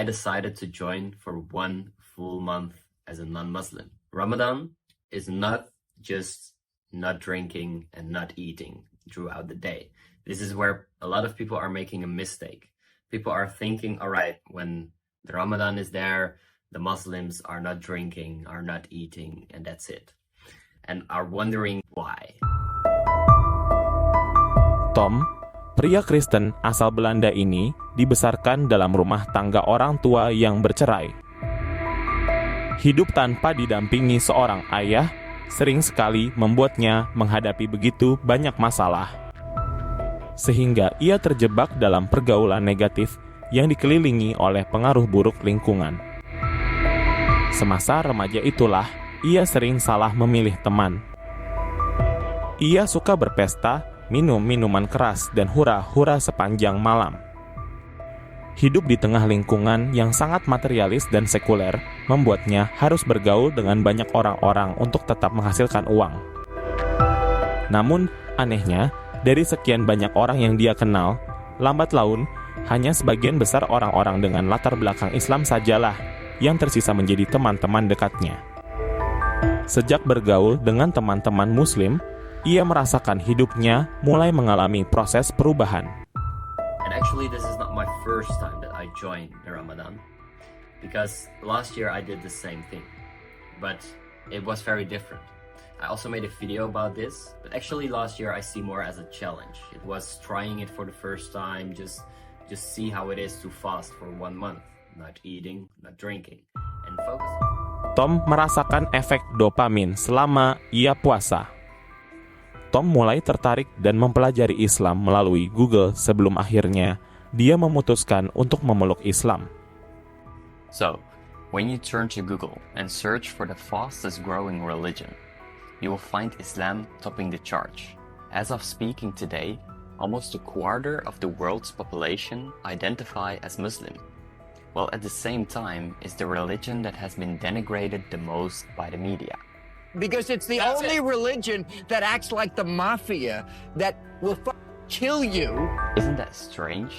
I decided to join for 1 full month as a non-Muslim. Ramadan is not just not drinking and not eating throughout the day. This is where a lot of people are making a mistake. People are thinking, all right, when the Ramadan is there, the Muslims are not drinking, are not eating, and that's it. And are wondering why. Thom, pria Kristen asal Belanda ini dibesarkan dalam rumah tangga orang tua yang bercerai. Hidup tanpa didampingi seorang ayah sering sekali membuatnya menghadapi begitu banyak masalah. Sehingga ia terjebak dalam pergaulan negatif yang dikelilingi oleh pengaruh buruk lingkungan. Semasa remaja itulah, ia sering salah memilih teman. Ia suka berpesta, minum minuman keras, dan hura-hura sepanjang malam. Hidup di tengah lingkungan yang sangat materialis dan sekuler membuatnya harus bergaul dengan banyak orang-orang untuk tetap menghasilkan uang. Namun, anehnya, dari sekian banyak orang yang dia kenal, lambat laun, hanya sebagian besar orang-orang dengan latar belakang Islam sajalah yang tersisa menjadi teman-teman dekatnya. Sejak bergaul dengan teman-teman Muslim, ia merasakan hidupnya mulai mengalami proses perubahan. And actually, this is not my first time that I joined the Ramadan, because last year I did the same thing, but it was very different. I also made a video about this, but actually last year I see more as a challenge. It was trying it for the first time, just see how it is to fast for 1 month, not eating, not drinking, and focus on. Thom merasakan efek dopamin selama ia puasa. Thom mulai tertarik dan mempelajari Islam melalui Google sebelum akhirnya dia memutuskan untuk memeluk Islam. So, when you turn to Google and search for the fastest growing religion, you will find Islam topping the charts. As of speaking today, almost a quarter of the world's population identify as Muslim, while at the same time is the religion that has been denigrated the most by the media. Because it's the only religion that acts like the mafia that will kill you. Isn't that strange?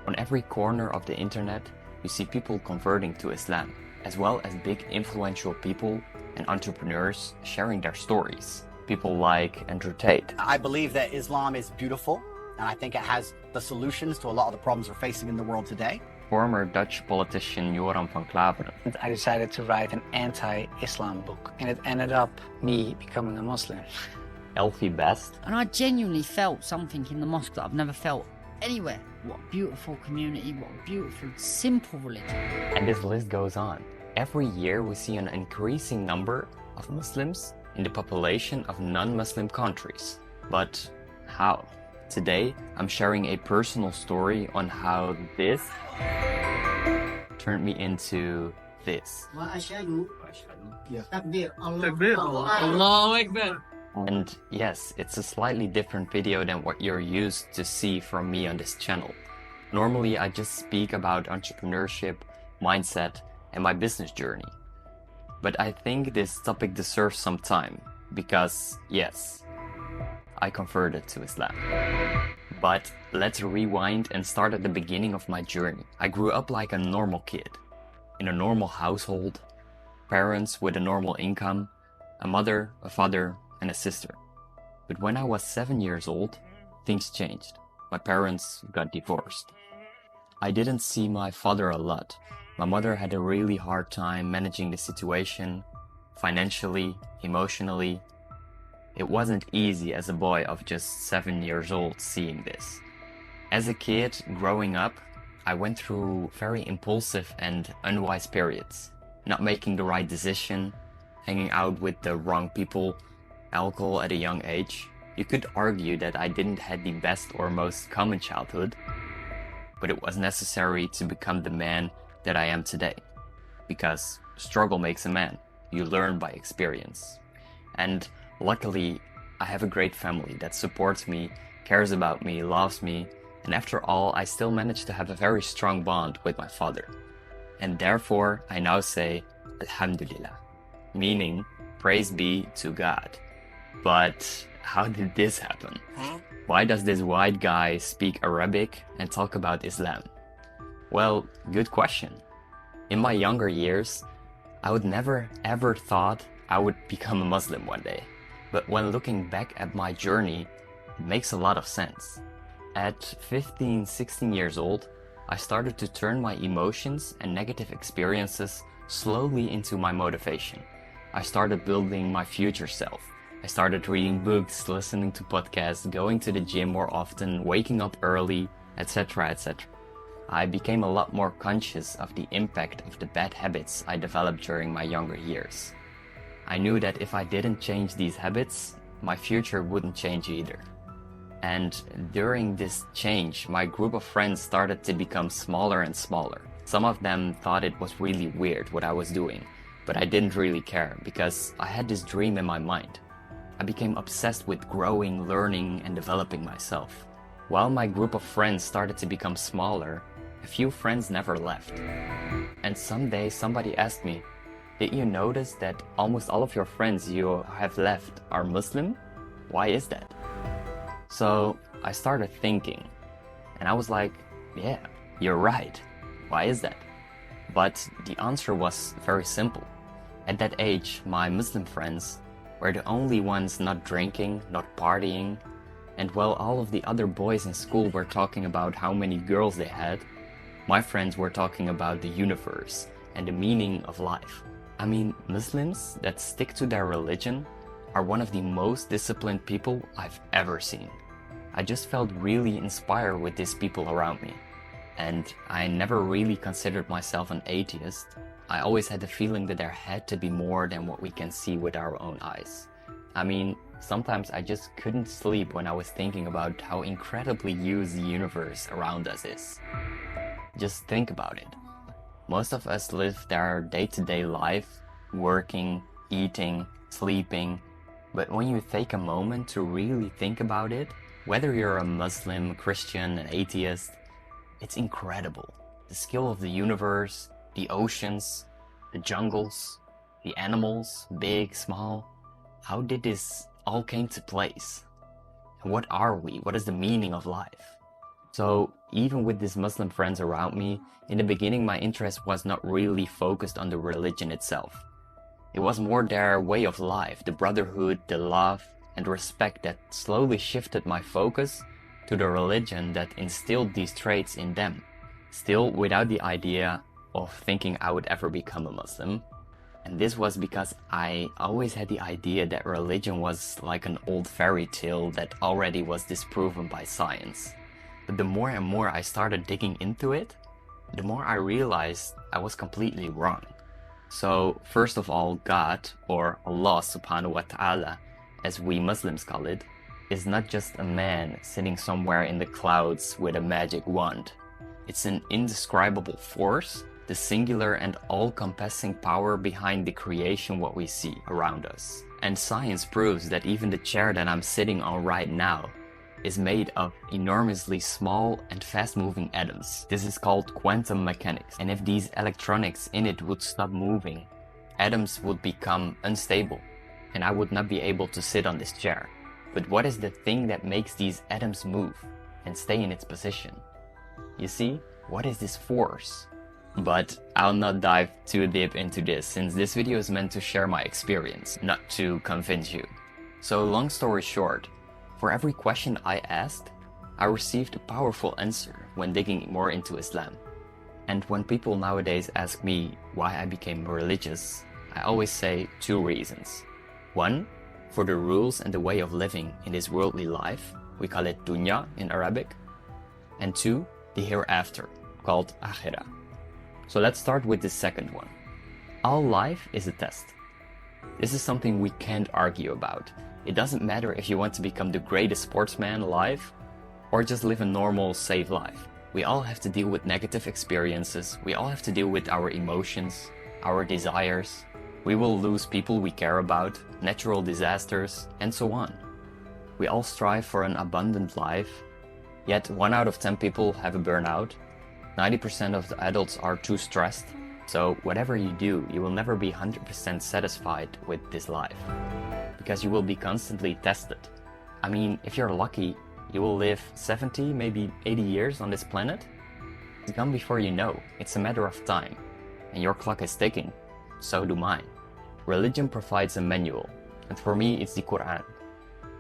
On every corner of the internet, you see people converting to Islam, as well as big influential people and entrepreneurs sharing their stories. People like Andrew Tate. I believe that Islam is beautiful, and I think it has the solutions to a lot of the problems we're facing in the world today. Former Dutch politician Joram van Klaveren. I decided to write an anti-Islam book, and it ended up me becoming a Muslim. Elfie Best. And I genuinely felt something in the mosque that I've never felt anywhere. What a beautiful community, what a beautiful, simple religion. And this list goes on. Every year we see an increasing number of Muslims in the population of non-Muslim countries. But how? Today, I'm sharing a personal story on how this turned me into this. And yes, it's a slightly different video than what you're used to see from me on this channel. Normally, I just speak about entrepreneurship, mindset, and my business journey. But I think this topic deserves some time because, yes, I converted to Islam. But let's rewind and start at the beginning of my journey. I grew up like a normal kid, in a normal household, parents with a normal income, a mother, a father, and a sister. But when I was 7 years old, things changed. My parents got divorced. I didn't see my father a lot. My mother had a really hard time managing the situation, financially, emotionally. It wasn't easy as a boy of just 7 years old seeing this. As a kid, growing up, I went through very impulsive and unwise periods. Not making the right decision, hanging out with the wrong people, alcohol at a young age. You could argue that I didn't have the best or most common childhood, but it was necessary to become the man that I am today. Because struggle makes a man. You learn by experience. And luckily, I have a great family that supports me, cares about me, loves me, and after all, I still manage to have a very strong bond with my father. And therefore, I now say, Alhamdulillah, meaning, praise be to God. But how did this happen? Why does this white guy speak Arabic and talk about Islam? Well, good question. In my younger years, I would never ever thought I would become a Muslim one day. But when looking back at my journey, it makes a lot of sense. At 15, 16 years old, I started to turn my emotions and negative experiences slowly into my motivation. I started building my future self. I started reading books, listening to podcasts, going to the gym more often, waking up early, etc., etc. I became a lot more conscious of the impact of the bad habits I developed during my younger years. I knew that if I didn't change these habits, my future wouldn't change either. And during this change, my group of friends started to become smaller and smaller. Some of them thought it was really weird what I was doing, but I didn't really care because I had this dream in my mind. I became obsessed with growing, learning, and developing myself. While my group of friends started to become smaller, a few friends never left. And someday somebody asked me, "Did you notice that almost all of your friends you have left are Muslim? Why is that?" So I started thinking, and I was like, yeah, you're right. Why is that? But the answer was very simple. At that age, my Muslim friends were the only ones not drinking, not partying, and while all of the other boys in school were talking about how many girls they had, my friends were talking about the universe and the meaning of life. I mean, Muslims that stick to their religion are one of the most disciplined people I've ever seen. I just felt really inspired with these people around me. And I never really considered myself an atheist. I always had the feeling that there had to be more than what we can see with our own eyes. I mean, sometimes I just couldn't sleep when I was thinking about how incredibly huge the universe around us is. Just think about it. Most of us live their day-to-day life, working, eating, sleeping. But when you take a moment to really think about it, whether you're a Muslim, Christian, an atheist, it's incredible. The scale of the universe, the oceans, the jungles, the animals, big, small. How did this all came to place? And what are we? What is the meaning of life? So even with these Muslim friends around me, in the beginning my interest was not really focused on the religion itself. It was more their way of life, the brotherhood, the love, and respect that slowly shifted my focus to the religion that instilled these traits in them, still without the idea of thinking I would ever become a Muslim. And this was because I always had the idea that religion was like an old fairy tale that already was disproven by science. But the more and more I started digging into it, the more I realized I was completely wrong. So first of all, God, or Allah subhanahu wa ta'ala, as we Muslims call it, is not just a man sitting somewhere in the clouds with a magic wand. It's an indescribable force, the singular and all-compassing power behind the creation what we see around us. And science proves that even the chair that I'm sitting on right now is made of enormously small and fast-moving atoms. This is called quantum mechanics. And if these electronics in it would stop moving, atoms would become unstable, and I would not be able to sit on this chair. But what is the thing that makes these atoms move and stay in its position? You see, what is this force? But I'll not dive too deep into this, since this video is meant to share my experience, not to convince you. So long story short, for every question I asked, I received a powerful answer when digging more into Islam. And when people nowadays ask me why I became religious, I always say two reasons. One, for the rules and the way of living in this worldly life, we call it tuanya in Arabic. And two, the hereafter, called akhirnya. So let's start with the second one. All life is a test. This is something we can't argue about. It doesn't matter if you want to become the greatest sportsman alive or just live a normal, safe life. We all have to deal with negative experiences. We all have to deal with our emotions, our desires. We will lose people we care about, natural disasters, and so on. We all strive for an abundant life, yet 1 out of 10 people have a burnout. 90% of the adults are too stressed. So whatever you do, you will never be 100% satisfied with this life, because you will be constantly tested. I mean, if you're lucky, you will live 70, maybe 80 years on this planet. It's gone before you know. It's a matter of time. and your clock is ticking. So do mine. Religion provides a manual, and for me it's the Quran.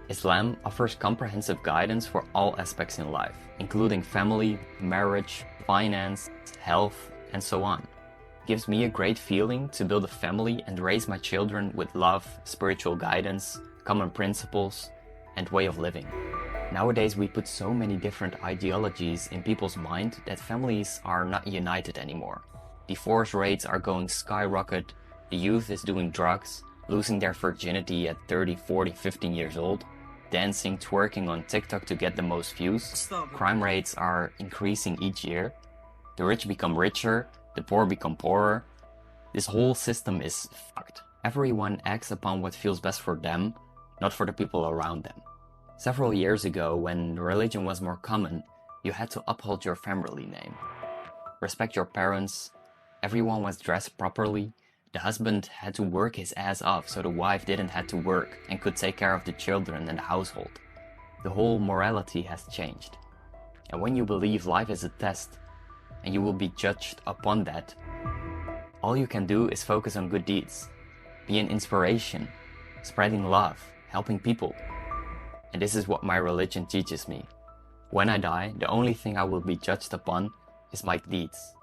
Islam offers comprehensive guidance for all aspects in life, including family, marriage, finance, health, and so on. It gives me a great feeling to build a family and raise my children with love, spiritual guidance, common principles, and way of living. Nowadays we put so many different ideologies in people's mind that families are not united anymore. Divorce rates are going skyrocket, the youth is doing drugs, losing their virginity at 30, 40, 15 years old, dancing, twerking on TikTok to get the most views. Crime rates are increasing each year. The rich become richer, the poor become poorer. This whole system is fucked. Everyone acts upon what feels best for them, not for the people around them. Several years ago, when religion was more common, you had to uphold your family name. Respect your parents, everyone was dressed properly, the husband had to work his ass off so the wife didn't have to work and could take care of the children and the household. The whole morality has changed. And when you believe life is a test, and you will be judged upon that, all you can do is focus on good deeds, be an inspiration, spreading love, helping people. And this is what my religion teaches me. When I die, the only thing I will be judged upon is my deeds.